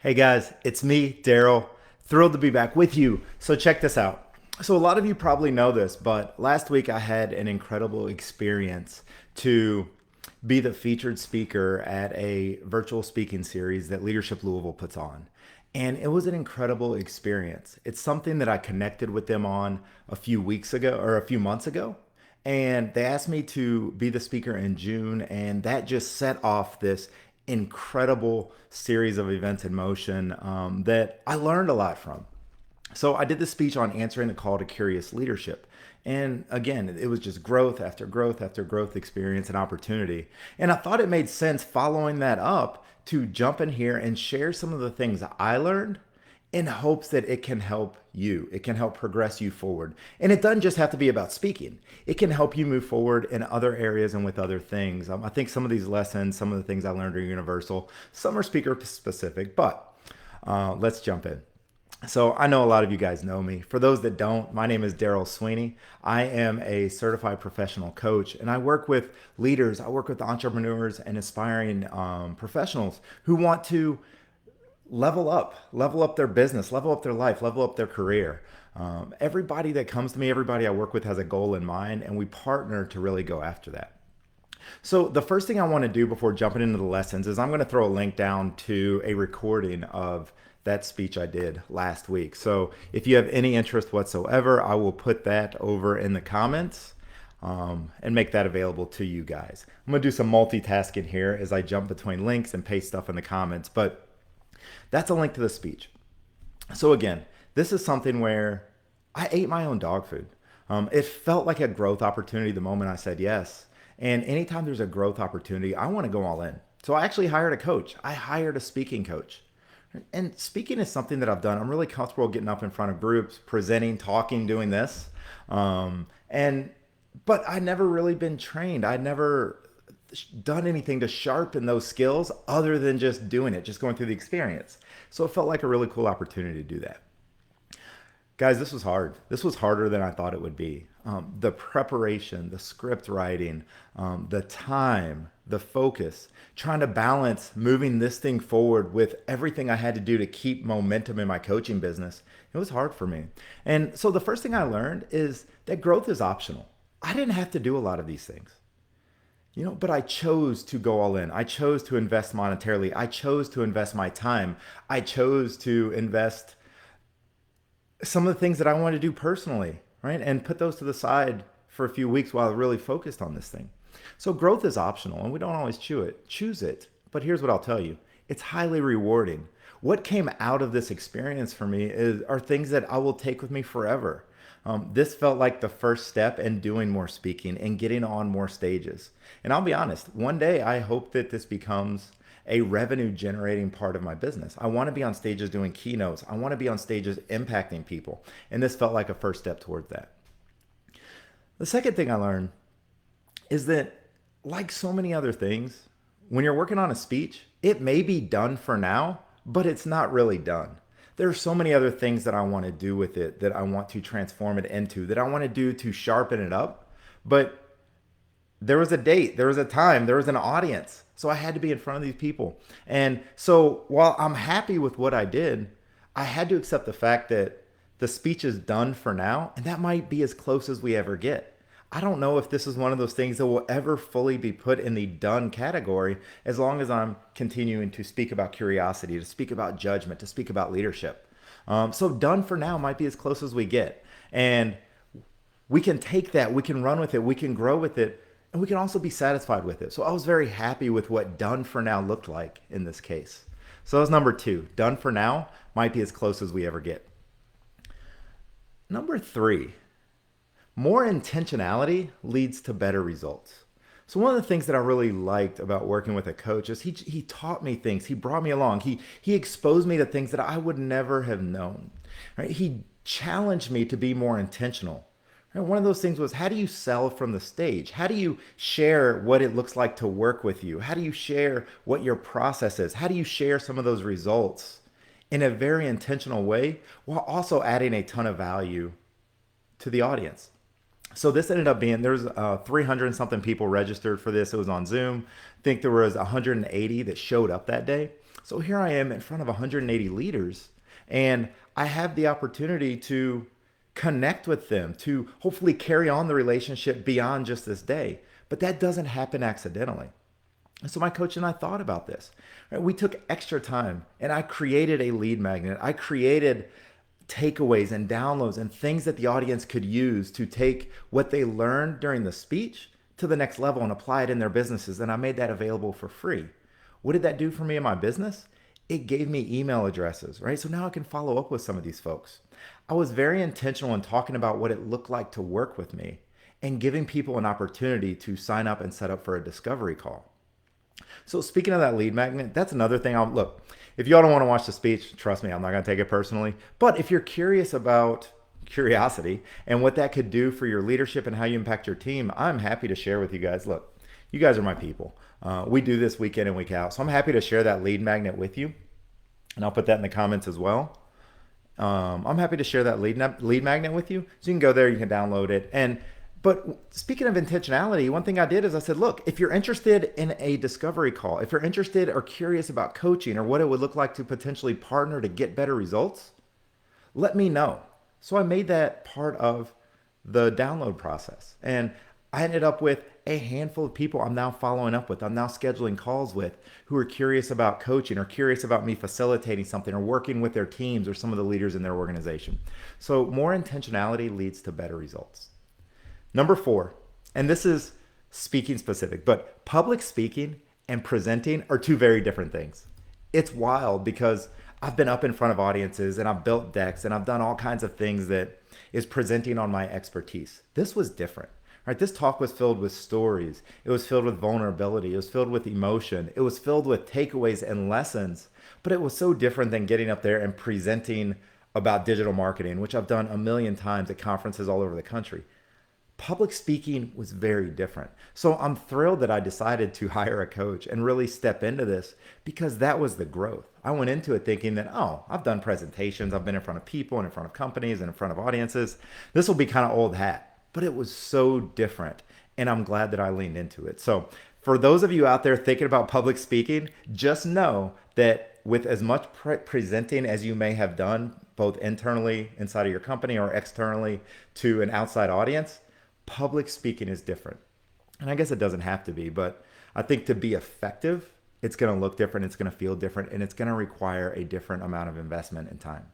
Hey guys, it's me, Daryl. Thrilled to be back with you. So check this out. So a lot of you probably know this, but last week I had an incredible experience to be the featured speaker at a virtual speaking series that Leadership Louisville puts on. And it was an incredible experience. It's something that I connected with them on a few weeks ago or a few months ago. And they asked me to be the speaker in June, and that just set off this incredible series of events in motion that I learned a lot from. So I did the speech on answering the call to curious leadership. And again, it was just growth after growth after growth experience and opportunity. And I thought it made sense following that up to jump in here and share some of the things I learned in hopes that it can help you. It can help progress you forward. And it doesn't just have to be about speaking. It can help you move forward in other areas and with other things. I think some of these lessons, some of the things I learned are universal. Some are speaker specific, but let's jump in. So I know a lot of you guys know me. For those that don't, my name is Daryl Sweeney. I am a certified professional coach, and I work with leaders. I work with entrepreneurs and aspiring professionals who want to level up their business, level up their life, level up their career. Everybody that comes to me, everybody I work with has a goal in mind, and we partner to really go after that. So the first thing I want to do before jumping into the lessons is I'm going to throw a link down to a recording of that speech I did last week. So if you have any interest whatsoever, I will put that over in the comments and make that available to you guys. I'm going to do some multitasking here as I jump between links and paste stuff in the comments, but that's a link to the speech. So again, this is something where I ate my own dog food. It felt like a growth opportunity the moment I said yes. And anytime there's a growth opportunity, I want to go all in. So I actually hired a coach. I hired a speaking coach. And speaking is something that I've done. I'm really comfortable getting up in front of groups, presenting, talking, doing this. And but I never really been trained. I never done anything to sharpen those skills other than just doing it, just going through the experience. So it felt like a really cool opportunity to do that. Guys, this was hard. This was harder than I thought it would be. The preparation, the script writing, the time, the focus, trying to balance moving this thing forward with everything I had to do to keep momentum in my coaching business. It was hard for me. And so the first thing I learned is that growth is optional. I didn't have to do a lot of these things. But I chose to go all in. I chose to invest monetarily. I chose to invest my time. I chose to invest some of the things that I want to do personally, right? And put those to the side for a few weeks while I really focused on this thing. So growth is optional and we don't always choose it. But here's what I'll tell you. It's highly rewarding. What came out of this experience for me are things that I will take with me forever. This felt like the first step in doing more speaking and getting on more stages. And I'll be honest, one day I hope that this becomes a revenue generating part of my business. I want to be on stages doing keynotes. I want to be on stages impacting people. And this felt like a first step towards that. The second thing I learned is that, like so many other things, when you're working on a speech, it may be done for now, but it's not really done. There are so many other things that I want to do with it, that I want to transform it into, that I want to do to sharpen it up. But there was a date, there was a time, there was an audience. So I had to be in front of these people. And so while I'm happy with what I did, I had to accept the fact that the speech is done for now, and that might be as close as we ever get. I don't know if this is one of those things that will ever fully be put in the done category as long as I'm continuing to speak about curiosity, to speak about judgment, to speak about leadership. So done for now might be as close as we get. And we can take that, we can run with it, we can grow with it, and we can also be satisfied with it. So I was very happy with what done for now looked like in this case. So that was number 2. Done for now might be as close as we ever get. Number 3, more intentionality leads to better results. So one of the things that I really liked about working with a coach is he taught me things. He brought me along. He exposed me to things that I would never have known. Right? He challenged me to be more intentional. Right? One of those things was, how do you sell from the stage? How do you share what it looks like to work with you? How do you share what your process is? How do you share some of those results in a very intentional way while also adding a ton of value to the audience? So this ended up being, there's 300 and something people registered for this. It was on Zoom. I think there was 180 that showed up that day. So here I am in front of 180 leaders, and I have the opportunity to connect with them, to hopefully carry on the relationship beyond just this day. But that doesn't happen accidentally. And so my coach and I thought about this. Right? We took extra time and I created a lead magnet. I created takeaways and downloads and things that the audience could use to take what they learned during the speech to the next level and apply it in their businesses. And I made that available for free. What did that do for me in my business? It gave me email addresses, right? So now I can follow up with some of these folks. I was very intentional in talking about what it looked like to work with me and giving people an opportunity to sign up and set up for a discovery call. So speaking of that lead magnet, that's another thing. Look, if y'all don't want to watch the speech, trust me, I'm not going to take it personally. But if you're curious about curiosity and what that could do for your leadership and how you impact your team, I'm happy to share with you guys. Look, you guys are my people. We do this week in and week out. So I'm happy to share that lead magnet with you. And I'll put that in the comments as well. I'm happy to share that lead magnet with you. So you can go there, you can download it. But speaking of intentionality, one thing I did is I said, look, if you're interested in a discovery call, if you're interested or curious about coaching or what it would look like to potentially partner to get better results, let me know. So I made that part of the download process. And I ended up with a handful of people I'm now following up with, I'm now scheduling calls with, who are curious about coaching or curious about me facilitating something or working with their teams or some of the leaders in their organization. So more intentionality leads to better results. Number 4, and this is speaking specific, but public speaking and presenting are two very different things. It's wild because I've been up in front of audiences and I've built decks and I've done all kinds of things that is presenting on my expertise. This was different. Right, this talk was filled with stories. It was filled with vulnerability. It was filled with emotion. It was filled with takeaways and lessons. But it was so different than getting up there and presenting about digital marketing, which I've done a million times at conferences all over the country. Public speaking was very different. So I'm thrilled that I decided to hire a coach and really step into this because that was the growth. I went into it thinking that, oh, I've done presentations. I've been in front of people and in front of companies and in front of audiences. This will be kind of old hat. But it was so different, and I'm glad that I leaned into it. So for those of you out there thinking about public speaking, just know that with as much presenting as you may have done, both internally inside of your company or externally to an outside audience, public speaking is different. And I guess it doesn't have to be, but I think to be effective, it's going to look different, it's going to feel different, and it's going to require a different amount of investment and time.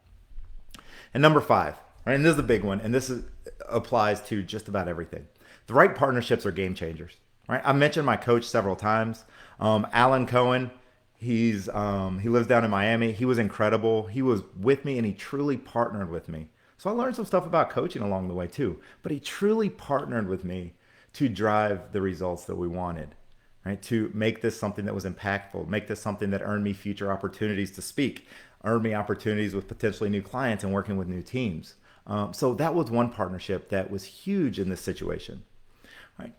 And number 5, right, and this is the big one, and applies to just about everything. The right partnerships are game changers. Right? I mentioned my coach several times. Alan Cohen, he lives down in Miami. He was incredible. He was with me and he truly partnered with me. So I learned some stuff about coaching along the way too. But he truly partnered with me to drive the results that we wanted. Right? To make this something that was impactful, make this something that earned me future opportunities to speak, earned me opportunities with potentially new clients and working with new teams. So that was one partnership that was huge in this situation. Right?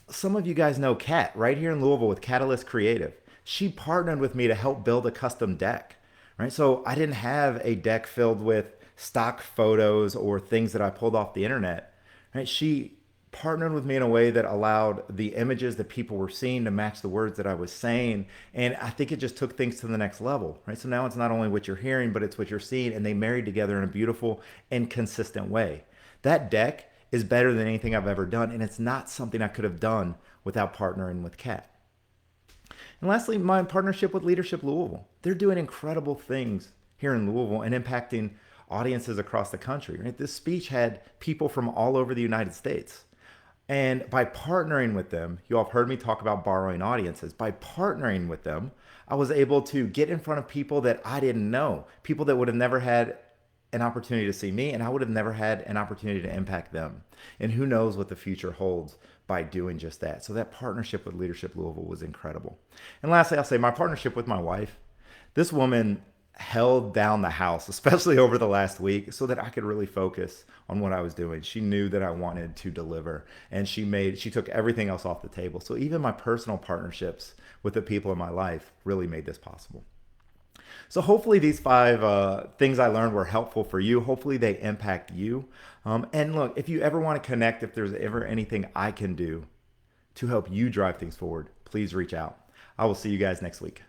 Some of you guys know Kat right here in Louisville with Catalyst Creative. She partnered with me to help build a custom deck. Right? So I didn't have a deck filled with stock photos or things that I pulled off the internet. Right? She partnered with me in a way that allowed the images that people were seeing to match the words that I was saying. And I think it just took things to the next level, right? So now it's not only what you're hearing, but it's what you're seeing, and they married together in a beautiful and consistent way. That deck is better than anything I've ever done, and it's not something I could have done without partnering with Kat. And lastly, my partnership with Leadership Louisville. They're doing incredible things here in Louisville and impacting audiences across the country. Right? This speech had people from all over the United States. And by partnering with them, you all have heard me talk about borrowing audiences. By partnering with them, I was able to get in front of people that I didn't know, people that would have never had an opportunity to see me, and I would have never had an opportunity to impact them. And who knows what the future holds by doing just that. So that partnership with Leadership Louisville was incredible. And lastly, I'll say my partnership with my wife. This woman held down the house, especially over the last week, so that I could really focus on what I was doing. She knew that I wanted to deliver, and she took everything else off the table. So even my personal partnerships with the people in my life really made this possible. So hopefully these 5 things I learned were helpful for you. Hopefully they impact you. And look, if you ever want to connect, if there's ever anything I can do to help you drive things forward, please reach out. I will see you guys next week.